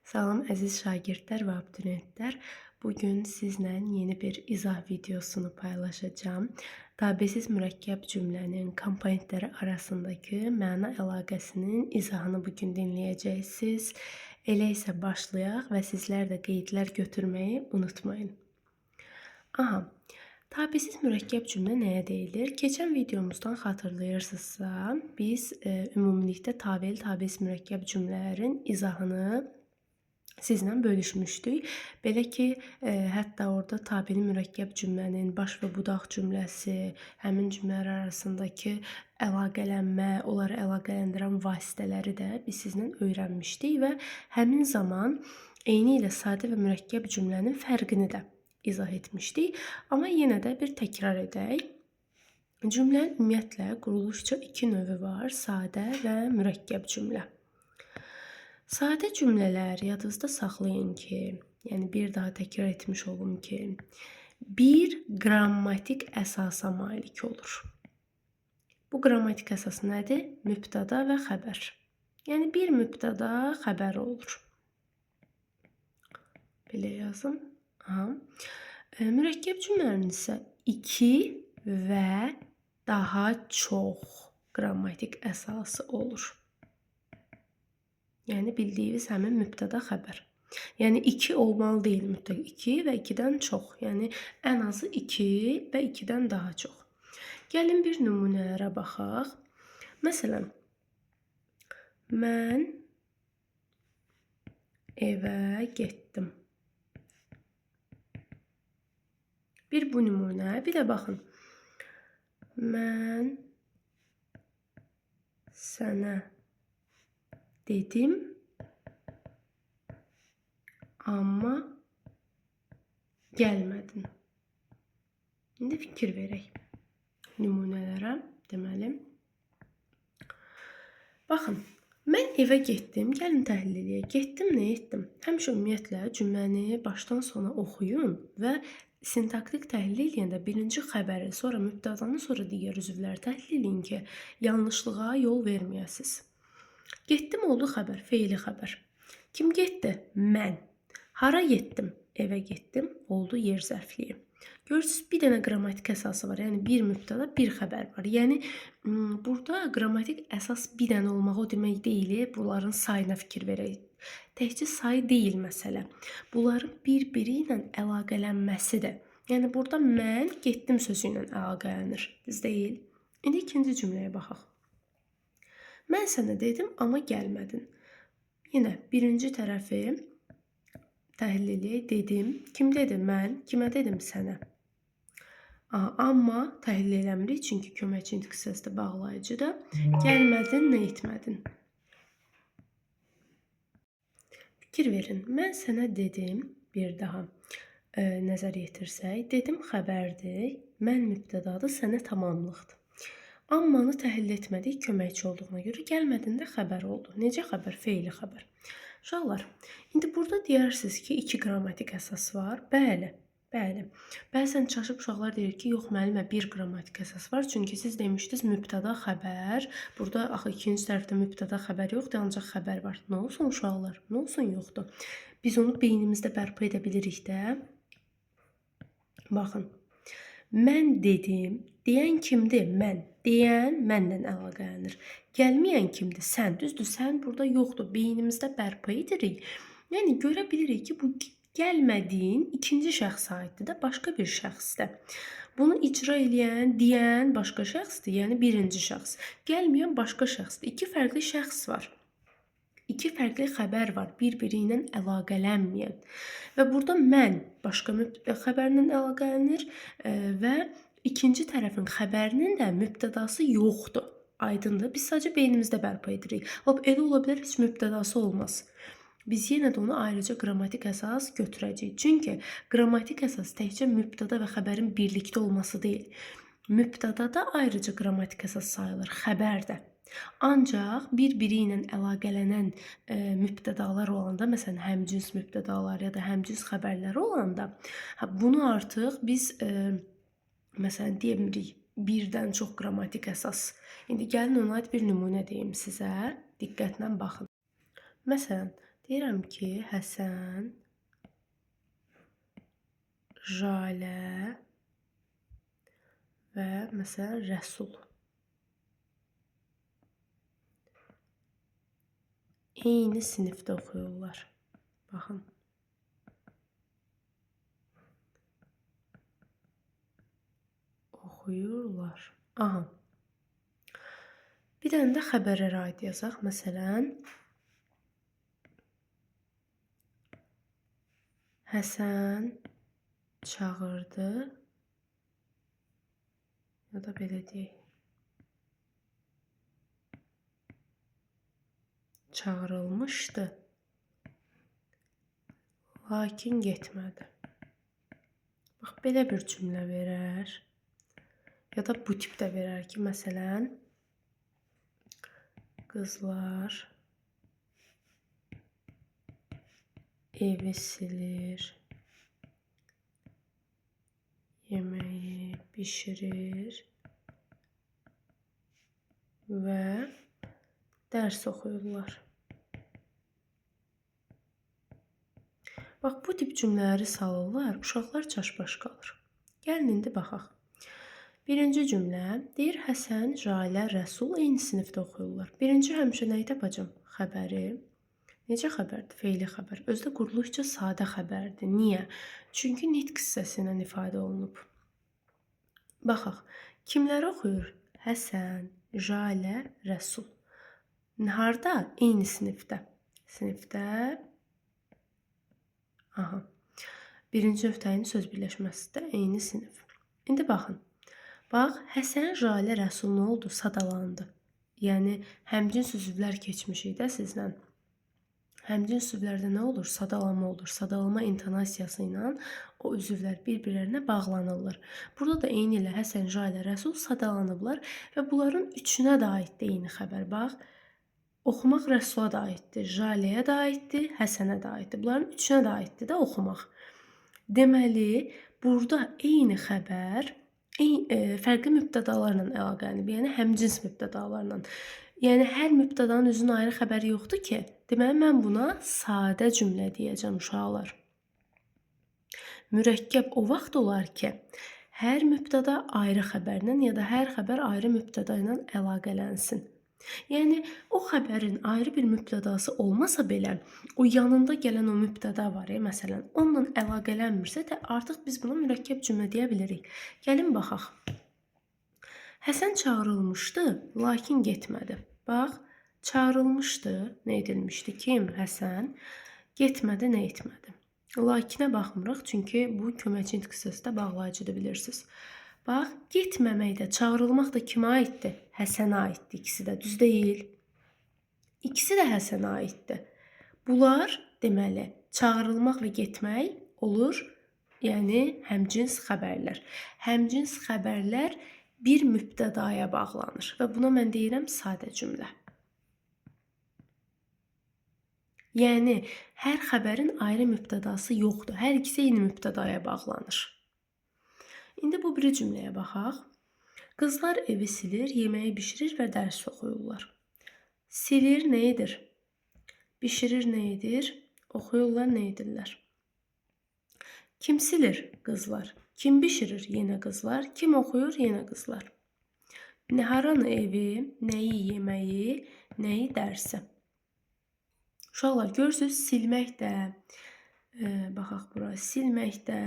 Salam əziz şagirdlər və abituriyentlər. Bugün sizlə yeni bir izah videosunu paylaşacağım. Tabesiz mürəkkəb cümlənin komponentləri arasındakı məna əlaqəsinin izahını bugün dinləyəcəksiniz. Elə isə başlayaq və sizlər də qeydlər götürməyi unutmayın. Tabesiz mürəkkəb cümlə nəyə deyilir? Keçən videomuzdan xatırlayırsınızsa, biz ümumilikdə tabeli tabesiz mürəkkəb cümlələrin izahını sizlə bölüşmüşdük. Belə ki, hətta orada tabeli mürəkkəb cümlənin baş və budaq cümləsi, həmin cümlələr arasındakı əlaqələnmə, onları əlaqələndirən vasitələri də biz sizlə öyrənmişdik və həmin zaman eyni ilə sadə və mürəkkəb cümlənin fərqini də izah etmişdik. Amma yenə də bir təkrar edək. Cümlənin ümumiyyətlə quruluşca iki növü var: sadə və mürəkkəb cümlə. Sadə cümlələr yadınızda saxlayın ki, yəni bir daha təkrar etmiş olum ki, bir qrammatik əsasa malik olur. Bu qrammatik əsas nədir? Mübtəda və xəbər. Yəni bir mübtəda xəbər olur. Belə yazım. Mürəkkəb cümlənin isə iki və daha çox qrammatik əsası olur. Yəni bildiyiniz həmin mübtəda xəbər. Yəni 2 olmalı deyil mütləq, 2 və 2-dən çox. Yəni ən azı 2 və 2-dən daha çox. Gəlin bir nümunələrə baxaq. Məsələn, mən evə getdim. Bir bu nümunə, bir də baxın. Mən sənə dedim, amma gəlmədin. İndi fikir verək nümunələrə, deməli. Baxın, mən evə getdim, gəlin təhlil edək. Getdim, nə etdim? Həmişə ümumiyyətlə cümləni başdan sona oxuyun və sintaktik təhlil edəndə birinci xəbəri, sonra mübtədanı, sonra digər üzvləri təhlil edin ki, yanlışlığa yol verməyəsiniz. Getdim oldu xəbər, feili xəbər. Kim getdi? Mən. Hara getdim? Evə getdim, oldu yer zərfliyi. Görürsünüz, bir dənə qrammatik əsası var. Yəni bir mübtəda, bir xəbər var. Yəni burada qrammatik əsas bir dənə olmağı o demək deyil, bunların sayına fikir verək. Təkcə sayı deyil məsələ. Bunların bir-biri ilə əlaqələnməsidir. Yəni burada mən getdim sözü ilə əlaqələnir. Düz deyil. İndi ikinci cümləyə baxaq. Mən sənə dedim, amma gəlmədin. Yenə birinci tərəfi təhlil edək, dedim. Kim dedi? Mən. Kimə dedim? Sənə. Amma təhlil eləmirik, çünki köməkçi intiq hissəsi bağlayıcıdır. Gəlmədin, nə etmədin? Fikir verin. Mən sənə dedim, bir daha nəzər yetirsək. Dedim xəbərdir, mən mübtədadır, sənə tamamlıqdır. Ammanı təhlil etmədik, köməkçi olduğuna görə gəlmədində xəbər oldu. Necə xəbər? Feili xəbər. Uşaqlar, indi burada deyirsiniz ki, 2 qrammatik əsas var. Bəli. Bəzən çaşıb uşaqlar deyir ki, yox müəllimə, bir qrammatik əsas var. Çünki siz demişdiniz mübtəda xəbər. Burada axı ikinci tərəfdə mübtəda xəbər yoxdur, ancaq xəbər var. Nə olsun uşaqlar? Nə olsun yoxdur? Biz onu beynimizdə bərpa edə bilirik də. Baxın. Mən dedim, deyən kimdir? Mən. Deyən mənlə əlaqələnir. Gəlməyən kimdir? Sən. Düzdür, sən burada yoxdur. Beynimizdə bərpa edirik. Yəni görə bilirik ki, bu gəlmədiyin ikinci şəxs aiddir də, başqa bir şəxsdir. Bunu icra edən, deyən başqa şəxsdir, yəni birinci şəxs. Gəlməyən başqa şəxsdir. 2 fərqli şəxs var. 2 fərqli xəbər var, bir-biri ilə əlaqələnməyən. Və burada mən başqa xəbərlə əlaqələnir və ikinci tərəfin xəbərinin də mübtədası yoxdur. Aydındır. Biz sadəcə beynimizdə bərpa edirik. Elə ola bilər, heç mübtədası olmaz. Biz yenə də onu ayrıca qrammatik əsas götürəcəyik. Çünki qrammatik əsas təkcə mübtəda və xəbərin birlikdə olması deyil. Mübtəda da ayrıca qrammatik əsas sayılır, xəbər də. Ancaq bir-biri ilə əlaqələnən mübtədalar olanda, məsələn, həmcins mübtədalar ya da həmcins xəbərlər olanda, bunu artıq biz məsələn deyimirik, birdən çox qrammatik əsas. İndi gəlin ona aid bir nümunə deyim sizə, diqqətlə baxın. Məsələn, Deyirəm ki, Həsən, Jalə və məsələn Rəsul eyni sinifdə oxuyurlar. Baxın. Oxuyurlar. Aha. Bir dənə də xəbərlərə aid yazaq. Məsələn, Həsən çağırdı ya da belə deyək. Çağırılmışdı. Lakin getmədi. Bax, belə bir cümlə verər. Ya da bu tipdə verər ki, məsələn, qızlar evi silir, yeməyi bişirir və dərs oxuyurlar. Bax, bu tip cümlələri salırlar, uşaqlar çaşbaş qalır. Gəlin indi baxaq. Birinci cümlə deyir, Həsən, Jalə, Rəsul eyni sinifdə oxuyurlar. Birinci həmişə nəyi tapacam? Xəbəri. Necə xəbərdir? Feili xəbər. Özdə quruluşca sadə xəbərdir. Niyə? Çünki nitq hissəsi ilə ifadə olunub. Baxaq. Kimlər oxuyur? Həsən, Jalə, Rəsul. Harda? Eyni sinifdə. Sinifdə. Aha. Birinci nöqtənin söz birləşməsində eyni sinif. İndi baxın. Bax, Həsən, Jalə, Rəsul nə oldu? Sadalandı. Yəni, həmcins üzvlər keçmişik də sizdən. Həmcins üzvlərdə nə olur? Sadalama olur. Sadalama intonasiyası ilə o üzvlər bir-birlərinə bağlanırlar. Burada da eyni ilə Həsən, Jalə, Rəsul sadalanıblar və bunların üçünə də aiddir eyni xəbər. Bax, oxumaq Rəsula da aiddir, Jaləyə də aiddir, Həsənə də aiddir. Bunların üçünə də aiddir də oxumaq. Deməli, burada eyni xəbər fərqli mübtədalarla əlaqələnib, yəni həmcins mübtədalarla. Yəni, hər mübtədanın özünün ayrı xəbəri yoxdur ki, deməli, mən buna sadə cümlə deyəcəm, uşaqlar. Mürəkkəb o vaxt olar ki, hər mübtəda ayrı xəbərlə ya da hər xəbər ayrı mübtəda ilə əlaqələnsin. Yəni, o xəbərin ayrı bir mübtədası olmasa belə, o yanında gələn o mübtəda var, məsələn, onunla əlaqələnmirsə də artıq biz buna mürəkkəb cümlə deyə bilirik. Gəlin, baxaq. Həsən çağırılmışdı, lakin getmədi. Bax, çağırılmışdı, nə edilmişdi? Kim? Həsən. Getmədi, nə etmədi? Lakinə baxmırıq, çünki bu köməkçi nitq hissəsində bağlayıcıdır, bilirsiniz. Bax, getməmək də, çağırılmaq da kimə aiddir? Həsənə aiddir, ikisi də, düz deyil. İkisi də Həsənə aiddir. Bunlar, deməli, çağırılmaq və getmək olur, yəni həmcins xəbərlər. Həmcins xəbərlər bir mübtədaya bağlanır və buna mən deyirəm sadə cümlə. Yəni, hər xəbərin ayrı mübtədası yoxdur. Hər ikisi eyni mübtədaya bağlanır. İndi bu biri cümləyə baxaq. Qızlar evi silir, yeməyi bişirir və dərs oxuyurlar. Silir nə edir? Bişirir nə edir? Oxuyurlar nə edirlər? Kim silir? Qızlar. Kim bişirir? Yenə qızlar. Kim oxuyur? Yenə qızlar. Haranı evi, nəyi yeməyi, nəyi dərsi. Uşaqlar, görürsünüz, silmək də, baxaq bura, silmək də,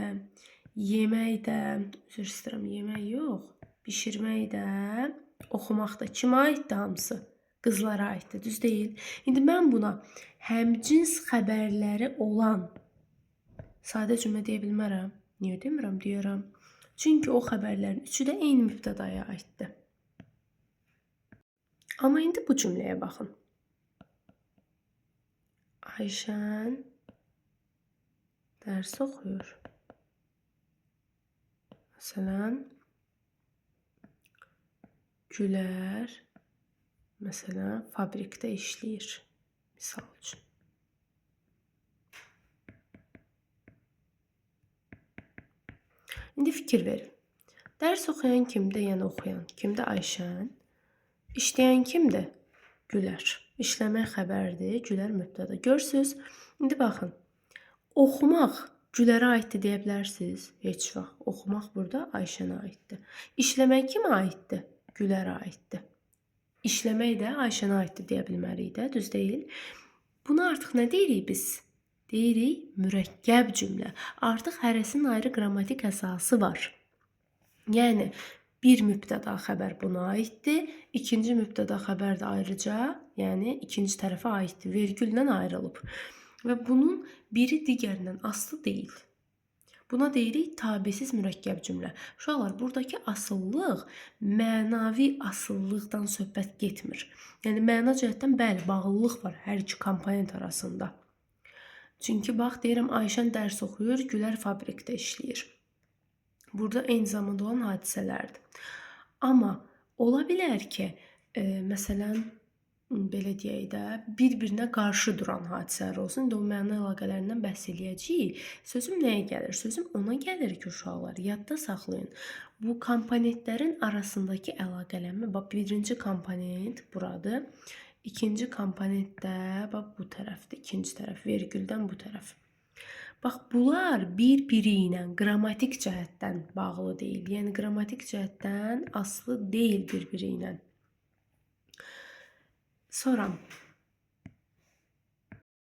yemək də, üzr istəyirəm, yemək yox, bişirmək də, oxumaq da kimə aiddir hamısı? Qızlara aiddir, düz deyil. İndi mən buna həmcins xəbərləri olan sadə cümlə deyə bilmərəm. Niyə demirəm? Deyirəm. Çünki o xəbərlərin üçü də eyni mübtədaya aiddir. Amma indi bu cümləyə baxın. Ayşən dərs oxuyur. Məsələn, Gülər fabrikdə işləyir. Misal üçün. İndi fikir verin. Dərs oxuyan kimdir? Yəni oxuyan. Kimdir? Ayşən. İşləyən kimdir? Gülər. İşləmək xəbərdir, Gülər mübtəda. Görürsüz? İndi baxın. Oxumaq Gülərə aiddir deyə bilərsiniz? Heç vaxt. Oxumaq burada Ayşənə aiddir. İşləmək kimə aiddir? Gülərə aiddir. İşləmək də Ayşənə aiddir deyə bilmərik də, düz deyil? Buna artıq nə deyirik biz? Deyirik mürəkkəb cümlə. Artıq hərəsinin ayrı qrammatik əsası var. Yəni bir mübtəda xəbər buna aiddir, ikinci mübtəda xəbər də ayrıca, yəni ikinci tərəfə aiddir, vergüllə ayrılıb. Və bunun biri digərindən asılı deyil. Buna deyirik tabesiz mürəkkəb cümlə. Uşaqlar, buradakı asıllıq mənavi asıllıqdan söhbət getmir. Yəni məna cəhətdən bəli, bağlılıq var hər iki komponent arasında. Çünki bax deyirəm Ayşən dərs oxuyur, Gülər fabrikdə işləyir. Burada eyni zamanda olan hadisələrdir. Amma ola bilər ki, məsələn, belə deyək də, bir-birinə qarşı duran hadisələr olsun. İndi o məna əlaqələrindən bəhs eləyəcəyik. Sözüm nəyə gəlir? Sözüm ona gəlir ki, uşaqlar, yadda saxlayın. Bu komponentlərin arasındakı əlaqələnmə, bax birinci komponent buradır. İkinci komponent də bax bu tərəfdir. İkinci tərəf vergüldən bu tərəf. Bax, bunlar bir-biri ilə qrammatik cəhətdən bağlı deyil. Yəni, qrammatik cəhətdən asılı deyil bir-biri ilə. Sonra,